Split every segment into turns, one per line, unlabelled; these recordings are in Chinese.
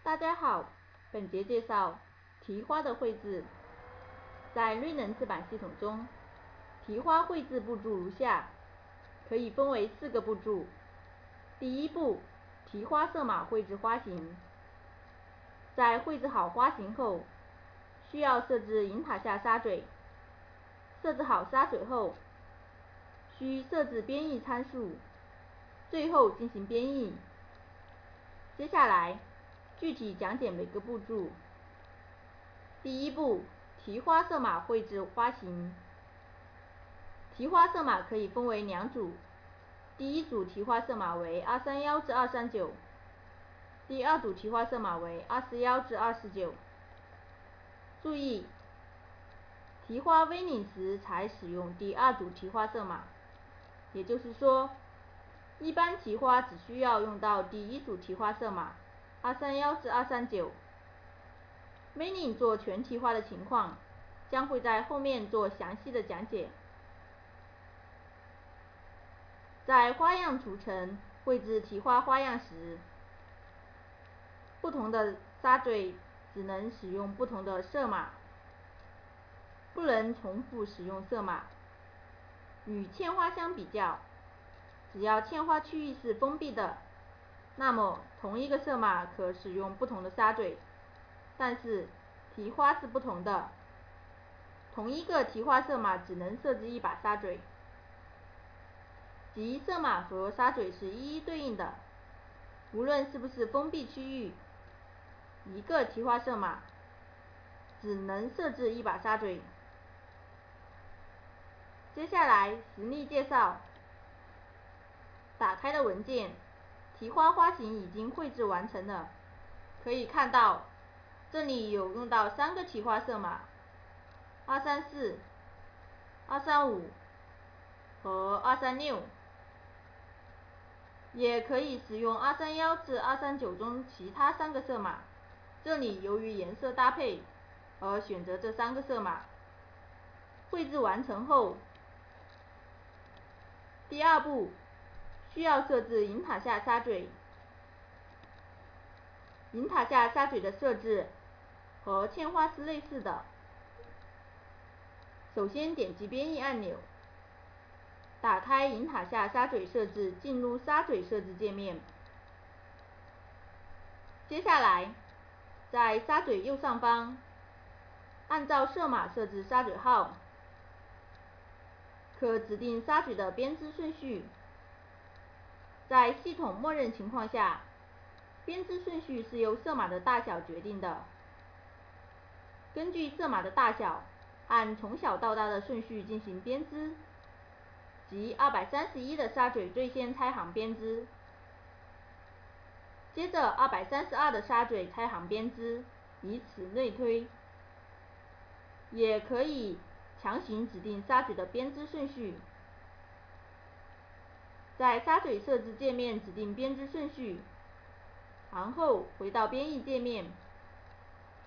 大家好，本节介绍题花的绘制。在瑞能字板系统中，题花绘制步骤如下，可以分为4个步骤。第一步，题花色码绘制花型。在绘制好花型后，需要设置银塔下沙嘴。设置好沙嘴后，需设置编译参数，最后进行编译。接下来，具体讲解每个步骤。第一步，题花色码绘制花型。题花色码可以分为2组，第一组题花色码为231至239，第二组题花色码为241至249。注意，题花 V 领时才使用第二组题花色码，也就是说，一般题花只需要用到第一组题花色码231至239。V 领做全题花的情况，将会在后面做详细的讲解。在花样组成绘制题花花样时，不同的沙嘴只能使用不同的色码，不能重复使用色码。与嵌花相比较，只要嵌花区域是封闭的，那么同一个色码可使用不同的沙嘴。但是题花是不同的，同一个题花色码只能设置1把沙嘴，即色码和沙嘴是一一对应的，无论是不是封闭区域，一个题花色码只能设置1把沙嘴。接下来实例介绍。打开的文件，题花花型已经绘制完成了。可以看到，这里有用到3个题花色码：234、235和236。也可以使用231至239中其他3个色码，这里由于颜色搭配而选择这3个色码。绘制完成后，第二步需要设置银塔下沙嘴。银塔下沙嘴的设置和嵌花是类似的。首先点击编译按钮，打开银塔下沙嘴设置，进入沙嘴设置界面。接下来，在沙嘴右上方，按照色码设置沙嘴号，可指定沙嘴的编织顺序。在系统默认情况下，编织顺序是由色码的大小决定的。根据色码的大小，按从小到大的顺序进行编织，即231的沙嘴最先拆行编织，接着232的沙嘴拆行编织，以此类推。也可以强行指定沙嘴的编织顺序。在沙嘴设置界面指定编织顺序，然后回到编译界面，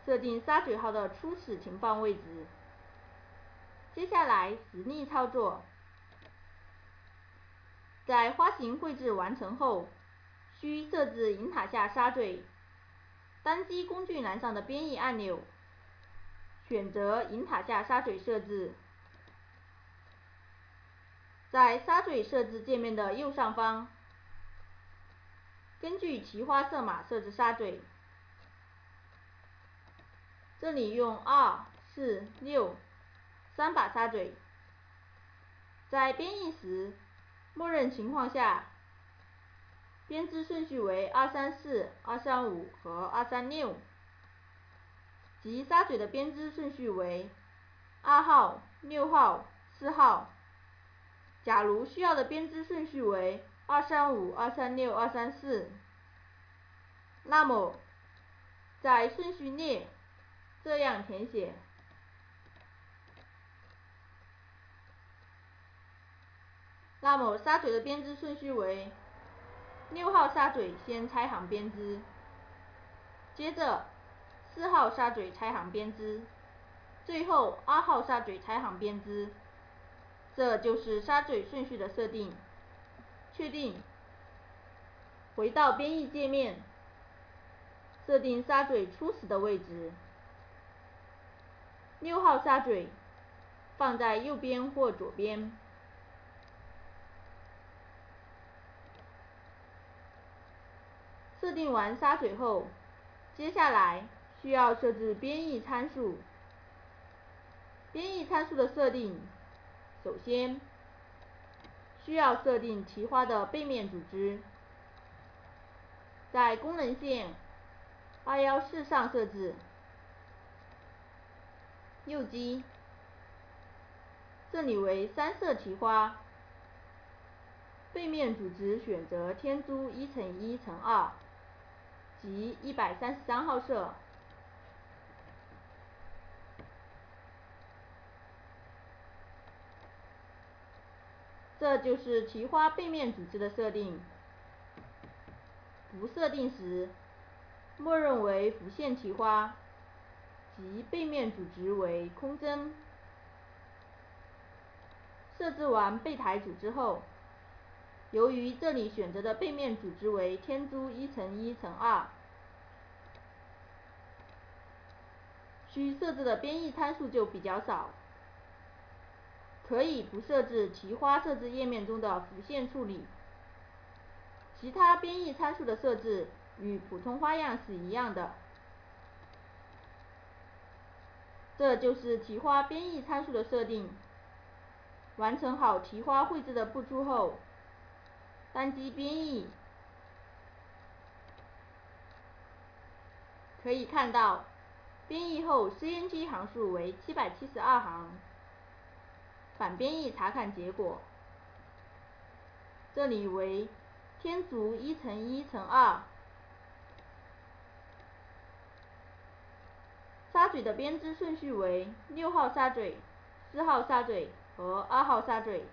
设定沙嘴号的初始停放位置。接下来实例操作。在花型绘制完成后，需设置银塔下沙嘴。单击工具栏上的编译按钮，选择银塔下沙嘴设置。在沙嘴设置界面的右上方，根据题花色码设置沙嘴。这里用2、4、6 3把沙嘴。在编译时，默认情况下，编织顺序为234、235和236，即沙嘴的编织顺序为2号、6号、4号。假如需要的编织顺序为235、236、234，那么在顺序列这样填写。那么沙嘴的编织顺序为6号沙嘴先拆行编织，接着4号沙嘴拆行编织，最后2号沙嘴拆行编织。这就是沙嘴顺序的设定。确定。回到编译界面，设定沙嘴初始的位置。6号沙嘴放在右边或左边。设定完沙嘴后，接下来需要设置编译参数。编译参数的设定，首先需要设定提花的背面组织，在功能线214上设置，右击，这里为3色提花，背面组织选择天珠1×1×2，即133号色。这就是提花背面组织的设定。不设定时，默认为浮现提花，即背面组织为空针。设置完背台组织后，由于这里选择的背面组织为天珠1×1×2，需设置的编译参数就比较少。可以不设置提花设置页面中的浮现处理，其他编译参数的设置与普通花样是一样的。这就是提花编译参数的设定。完成好提花绘制的步骤后，单击编译，可以看到编译后 CNG 行数为772行。反编译查看结果，这里为天竺1×1×2，沙嘴的编织顺序为6号沙嘴、4号沙嘴和2号沙嘴。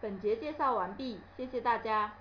本节介绍完毕，谢谢大家。